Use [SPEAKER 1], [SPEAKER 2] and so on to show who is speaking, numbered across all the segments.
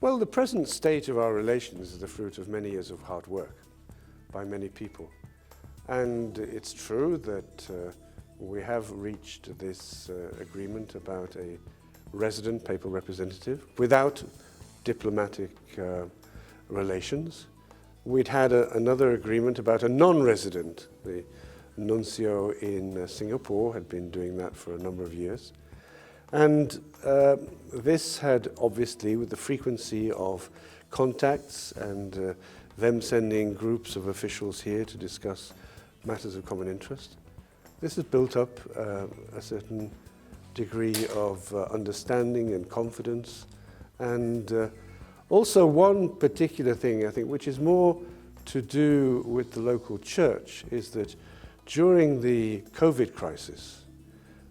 [SPEAKER 1] Well, the present state of our relations is the fruit of many years of hard work by many people. And it's true that we have reached this agreement about a resident papal representative without diplomatic relations. We'd had another agreement about a non-resident. The nuncio in Singapore had been doing that for a number of years. And this had obviously, with the frequency of contacts and them sending groups of officials here to discuss matters of common interest, this has built up a certain degree of understanding and confidence. And also one particular thing, I think, which is more to do with the local church, is that during the COVID crisis,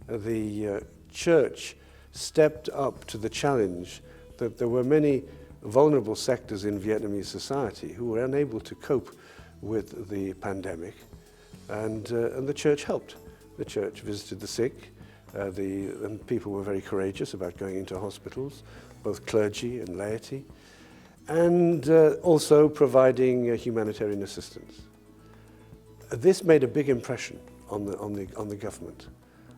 [SPEAKER 1] the church stepped up to the challenge that there were many vulnerable sectors in Vietnamese society who were unable to cope with the pandemic, and the church helped. The church visited the sick, and people were very courageous about going into hospitals, both clergy and laity, and also providing humanitarian assistance. This made a big impression on the government.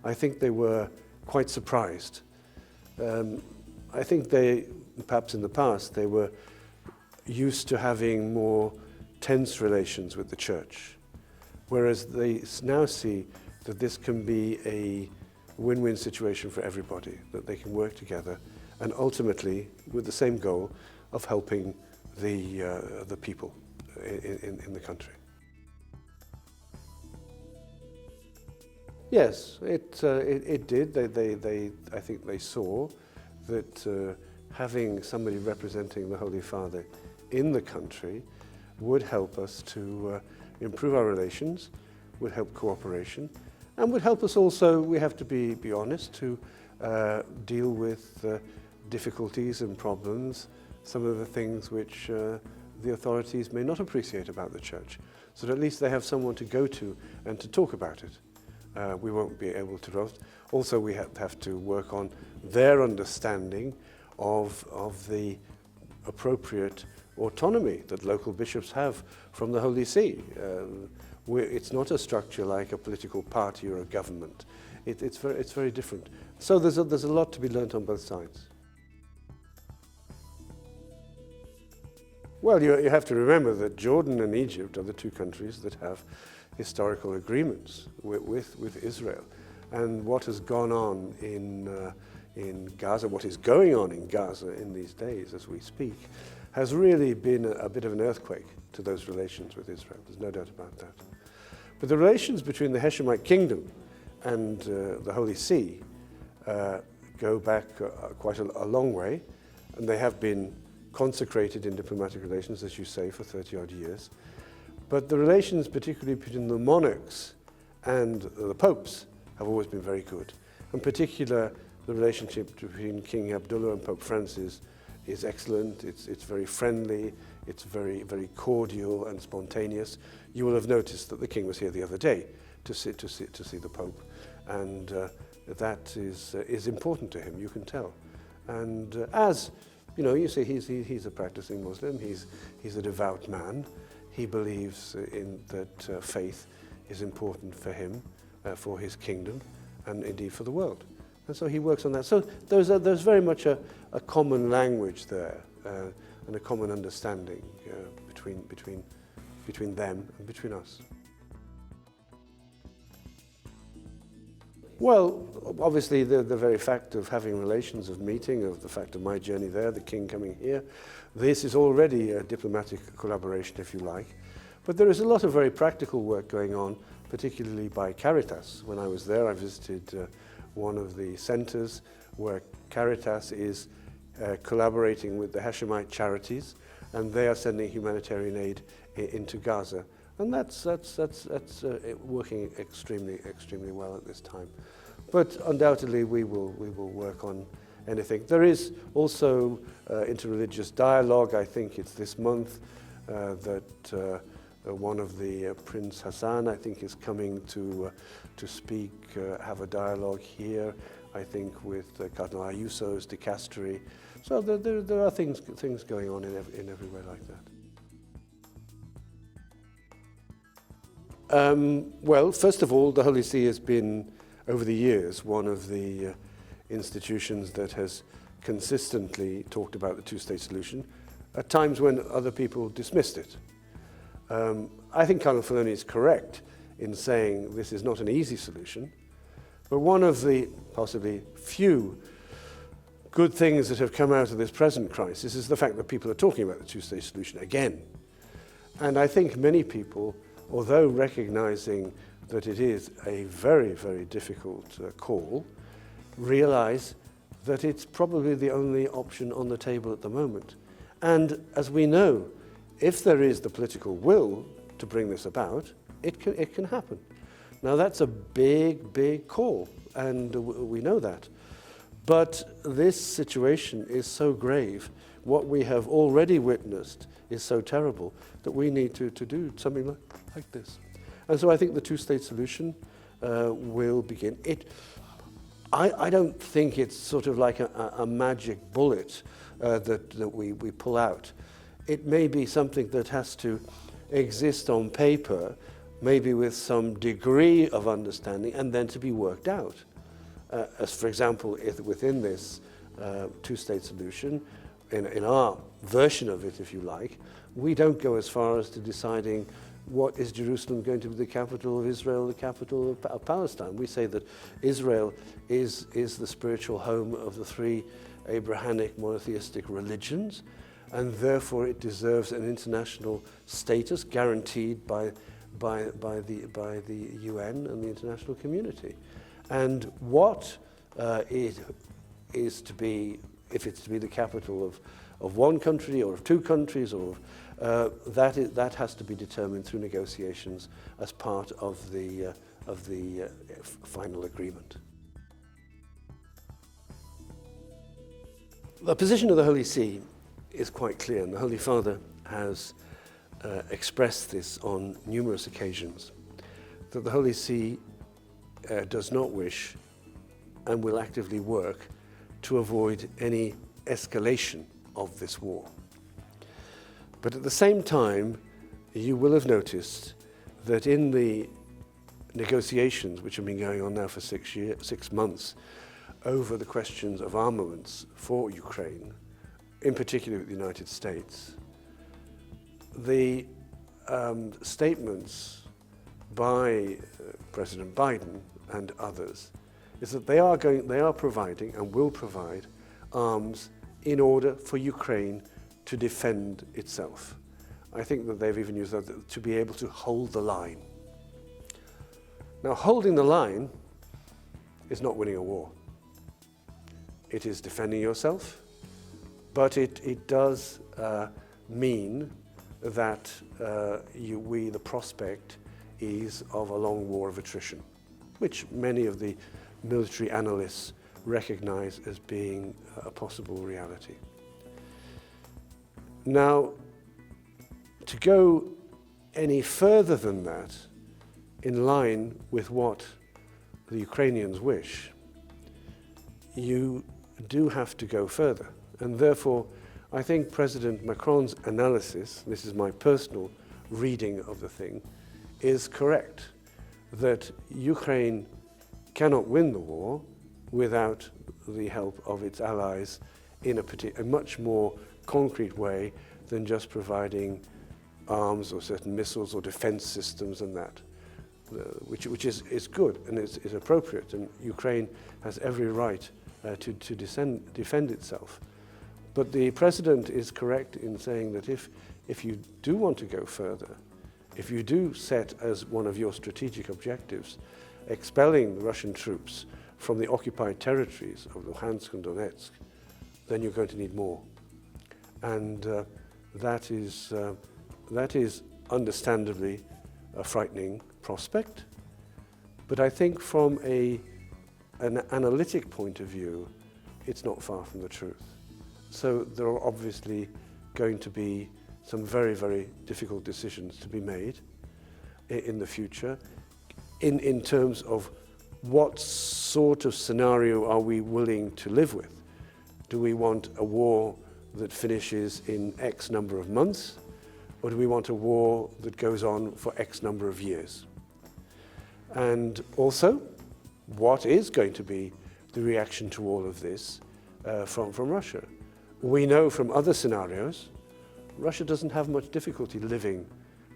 [SPEAKER 1] I think they were quite surprised. I think perhaps in the past, they were used to having more tense relations with the church, whereas they now see that this can be a win-win situation for everybody, that they can work together, and ultimately with the same goal of helping the people in the country. Yes, it did. I think they saw that having somebody representing the Holy Father in the country would help us to improve our relations, would help cooperation, and would help us also, we have to be honest, to deal with difficulties and problems, some of the things which the authorities may not appreciate about the church, so that at least they have someone to go to and to talk about it. We won't be able to. Also, we have to work on their understanding of the appropriate autonomy that local bishops have from the Holy See. It's not a structure like a political party or a government. It's very different. So there's a lot to be learnt on both sides. Well, you have to remember that Jordan and Egypt are the two countries that have historical agreements with Israel. And what has gone on in Gaza, what is going on in Gaza in these days as we speak, has really been a bit of an earthquake to those relations with Israel. There's no doubt about that. But the relations between the Hashemite Kingdom and the Holy See go back quite a long way, and they have been consecrated in diplomatic relations, as you say, for 30-odd years. But the relations, particularly between the monarchs and the popes, have always been very good. In particular, the relationship between King Abdullah and Pope Francis is excellent. It's very friendly. It's very cordial and spontaneous. You will have noticed that the king was here the other day to see the Pope, and that is important to him. You can tell. And as you know, you see, he's a practicing Muslim. He's a devout man. He believes in that faith is important for him, for his kingdom, and indeed for the world. And so he works on that. So there's very much a common language there, and a common understanding between them and between us. Well, obviously the very fact of having relations, of meeting, of the fact of my journey there, the king coming here, this is already a diplomatic collaboration, if you like. But there is a lot of very practical work going on, particularly by Caritas. When I was there, I visited one of the centers where Caritas is collaborating with the Hashemite charities, and they are sending humanitarian aid into Gaza. And that's working extremely well at this time. But undoubtedly we will work on anything. There is also interreligious dialogue. I think it's this month that one of the Prince Hassan, I think, is coming to speak, have a dialogue here. I think, with Cardinal Ayuso's dicastery. So there are things going on in everywhere like that. Well, first of all, the Holy See has been, over the years, one of the institutions that has consistently talked about the two-state solution, at times when other people dismissed it. I think Cardinal Filoni is correct in saying this is not an easy solution, but one of the possibly few good things that have come out of this present crisis is the fact that people are talking about the two-state solution again. And I think many people, although recognizing that it is a very, very difficult call, realize that it's probably the only option on the table at the moment. And as we know, if there is the political will to bring this about, it can happen. Now that's a big, big call, and we know that. But this situation is so grave, what we have already witnessed is so terrible, that we need to do something like this. And so I think the two-state solution will begin. I don't think it's sort of like a magic bullet that we pull out. It may be something that has to exist on paper, maybe with some degree of understanding, and then to be worked out. As for example, if within this two-state solution, in our version of it, if you like, we don't go as far as to deciding what is Jerusalem going to be the capital of Israel, the capital of Palestine. We say that Israel is the spiritual home of the three Abrahamic monotheistic religions, and therefore it deserves an international status guaranteed by the UN and the international community. And what it is to be, if it's to be the capital of one country or of two countries, or that has to be determined through negotiations as part of the final agreement. The position of the Holy See is quite clear, and the Holy Father has expressed this on numerous occasions, that the Holy See does not wish and will actively work to avoid any escalation of this war. But at the same time, you will have noticed that in the negotiations, which have been going on now for 6 months, over the questions of armaments for Ukraine, in particular with the United States, the statements by President Biden and others is that they are providing and will provide arms in order for Ukraine to defend itself. I think that they've even used that to be able to hold the line. Now, holding the line is not winning a war. It is defending yourself, but it does mean that the prospect is of a long war of attrition, which many of the military analysts recognize as being a possible reality. Now, to go any further than that, in line with what the Ukrainians wish, you do have to go further. And therefore, I think President Macron's analysis, this is my personal reading of the thing, is correct, that Ukraine cannot win the war without the help of its allies in a much more concrete way than just providing arms or certain missiles or defense systems and that, which is good and is appropriate, and Ukraine has every right to defend itself. But the President is correct in saying that if you do want to go further, if you do set as one of your strategic objectives expelling the Russian troops from the occupied territories of Luhansk and Donetsk, then you're going to need more. And that is understandably a frightening prospect. But I think from an analytic point of view, it's not far from the truth. So there are obviously going to be some very, very difficult decisions to be made in the future in terms of what sort of scenario are we willing to live with? Do we want a war that finishes in X number of months, or do we want a war that goes on for X number of years? And also, what is going to be the reaction to all of this from Russia? We know from other scenarios, Russia doesn't have much difficulty living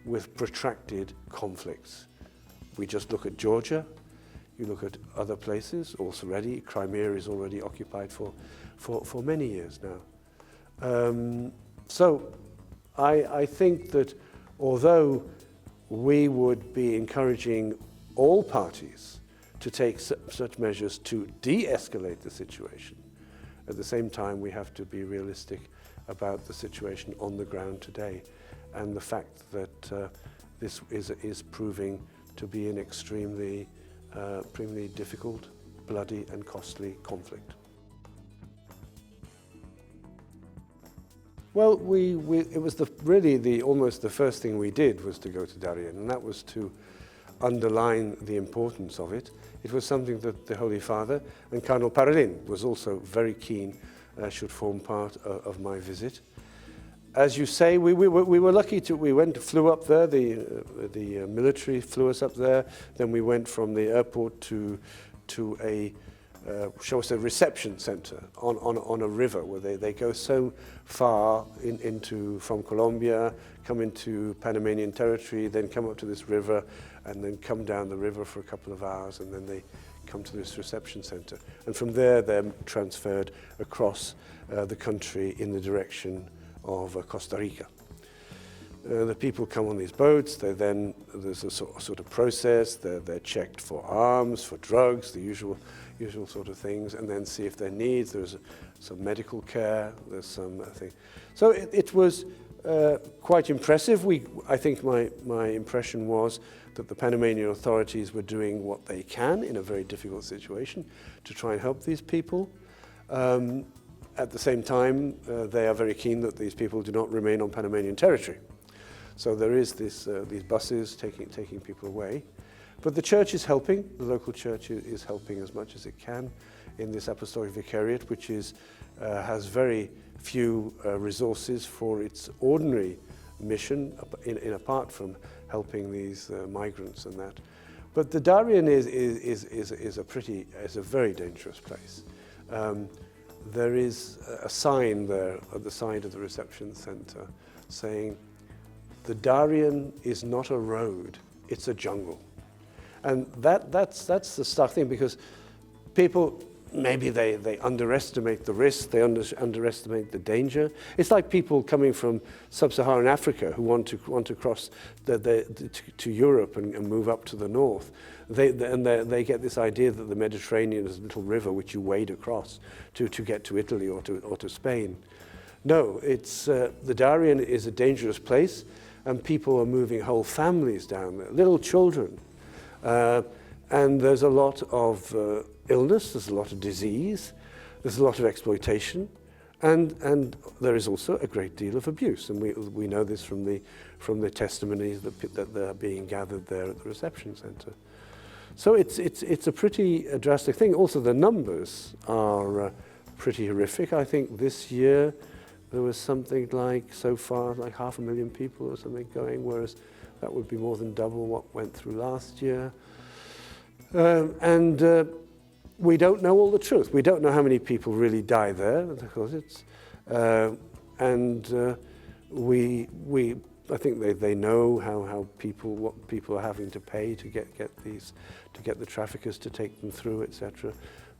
[SPEAKER 1] with protracted conflicts. We just look at Georgia, you look at other places, also already, Crimea is already occupied for many years now. So I think that although we would be encouraging all parties to take such measures to de-escalate the situation, at the same time we have to be realistic about the situation on the ground today and the fact that this is proving to be an extremely difficult, bloody and costly conflict. Well, it was almost the first thing we did was to go to Darien, and that was to underline the importance of it. It was something that the Holy Father and Cardinal Parolin was also very keen should form part of my visit. As you say, we were lucky flew up there, the military flew us up there, then we went from the airport to a shall we say, reception center on a river where they go so far from Colombia, come into Panamanian territory, then come up to this river, and then come down the river for a couple of hours, and then they come to this reception center. And from there, they're transferred across the country in the direction of Costa Rica. The people come on these boats, there's a sort of process, they're checked for arms, for drugs, the usual sort of things, and then see if there needs. There's some medical care, there's some thing. So it was quite impressive. I think my impression was that the Panamanian authorities were doing what they can in a very difficult situation to try and help these people. At the same time, they are very keen that these people do not remain on Panamanian territory. So there is these buses taking people away. But the church is helping, the local church is helping as much as it can in this apostolic vicariate, which has very few resources for its ordinary mission, apart from helping these migrants and that. But the Darien is a very dangerous place. There is a sign there at the side of the reception center saying, "The Darien is not a road, it's a jungle." And that's the stark thing, because people, maybe they underestimate the risk, they underestimate the danger. It's like people coming from sub-Saharan Africa who want to cross to Europe and move up to the north. They get this idea that the Mediterranean is a little river which you wade across to get to Italy or to Spain. No, the Darien is a dangerous place, and people are moving whole families down there, little children. And there's a lot of illness, there's a lot of disease, there's a lot of exploitation, and there is also a great deal of abuse. And we know this from the testimonies that are being gathered there at the reception center. So it's a pretty drastic thing. Also, the numbers are pretty horrific. I think this year there was something like, so far, like 500,000 people or something going, whereas that would be more than double what went through last year. And we don't know all the truth. We don't know how many people really die there, because I think they know what people are having to pay to get the traffickers to take them through, etc.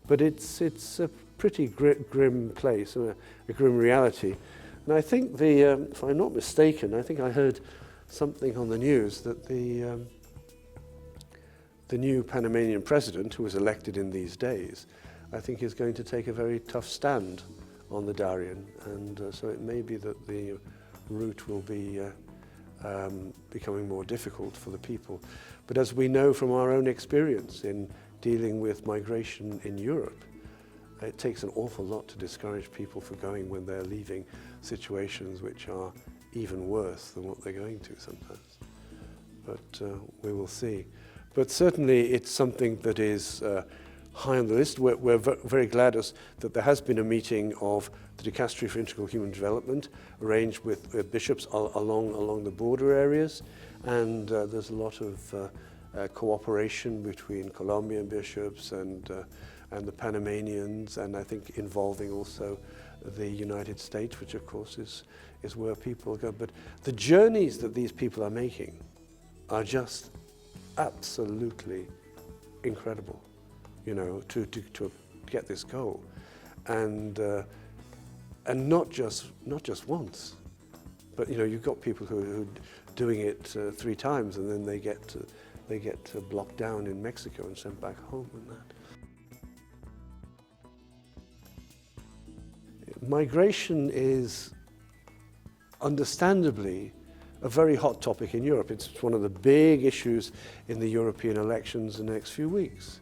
[SPEAKER 1] But it's a pretty grim place, a grim reality. And I think if I'm not mistaken, I think I heard something on the news that the new Panamanian president, who was elected in these days, I think is going to take a very tough stand on the Darien, and so it may be that the route will be becoming more difficult for the people. But as we know from our own experience in dealing with migration in Europe, it takes an awful lot to discourage people from going when they're leaving situations which are even worse than what they're going to sometimes. But we will see. But certainly it's something that is high on the list. We're very glad that there has been a meeting of the Dicastery for Integral Human Development arranged with bishops along the border areas, and there's a lot of cooperation between Colombian bishops and the Panamanians, and I think involving also the United States, which of course is where people go. But the journeys that these people are making are just absolutely incredible, you know, to get this goal, and not just once, but you know, you've got people who are doing it 3 times, and then they get blocked down in Mexico and sent back home and that. Migration is understandably a very hot topic in Europe. It's one of the big issues in the European elections in the next few weeks.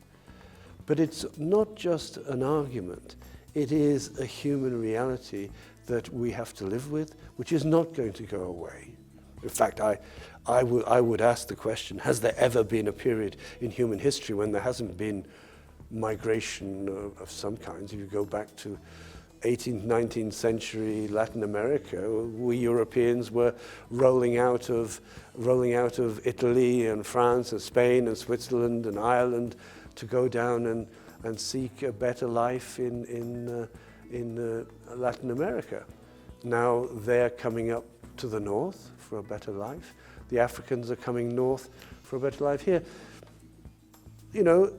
[SPEAKER 1] But it's not just an argument, it is a human reality that we have to live with, which is not going to go away. In fact, I would ask the question, has there ever been a period in human history when there hasn't been migration of some kinds? If you go back to 18th, 19th century Latin America, we Europeans were rolling out of Italy and France and Spain and Switzerland and Ireland to go down and seek a better life in Latin America. Now they're coming up to the north for a better life. The Africans are coming north for a better life here. You know,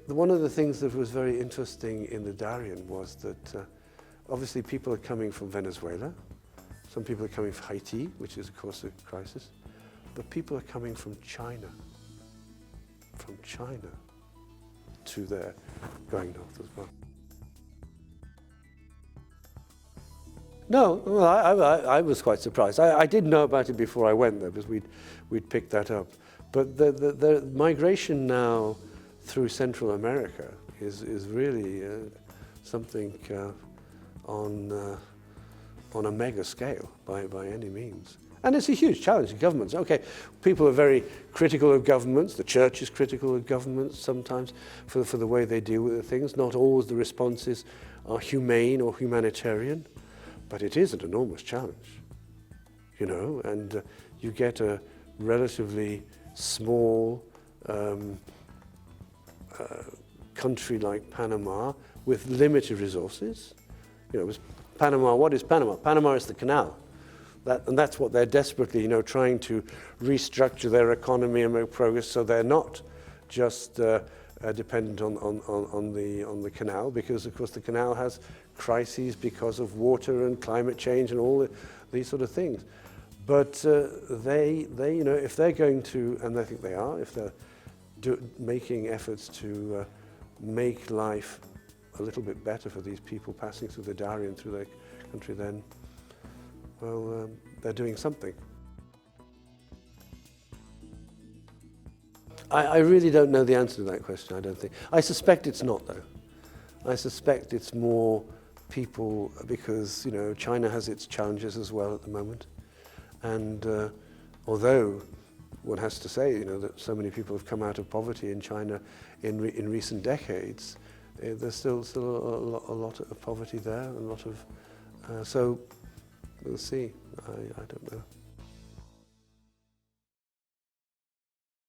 [SPEAKER 1] one of the things that was very interesting in the Darien was that obviously people are coming from Venezuela, some people are coming from Haiti, which is of course a crisis, but people are coming from China to there, going north as well. No, well, I was quite surprised. I did know about it before I went there because we'd picked that up. But the migration now through Central America is really something on a mega scale by any means. And it's a huge challenge to governments. Okay, people are very critical of governments. The church is critical of governments sometimes for the way they deal with things. Not always the responses are humane or humanitarian, but it is an enormous challenge, you know, and you get a relatively small country like Panama with limited resources. You know, Panama, what is Panama? Panama is the canal. And that's what they're desperately, you know, trying to restructure their economy and make progress so they're not just dependent on the canal, because of course the canal has crises because of water and climate change and all these sort of things. But they you know, if they're going to, and I think they are, if they're making efforts to make life a little bit better for these people passing through the Darien, through their country, then, well, they're doing something. I really don't know the answer to that question, I don't think. I suspect it's not, though. I suspect it's more people, because, you know, China has its challenges as well at the moment. And although one has to say, you know, that so many people have come out of poverty in China in recent decades, there's still a lot of poverty there, a lot of, so we'll see. I don't know.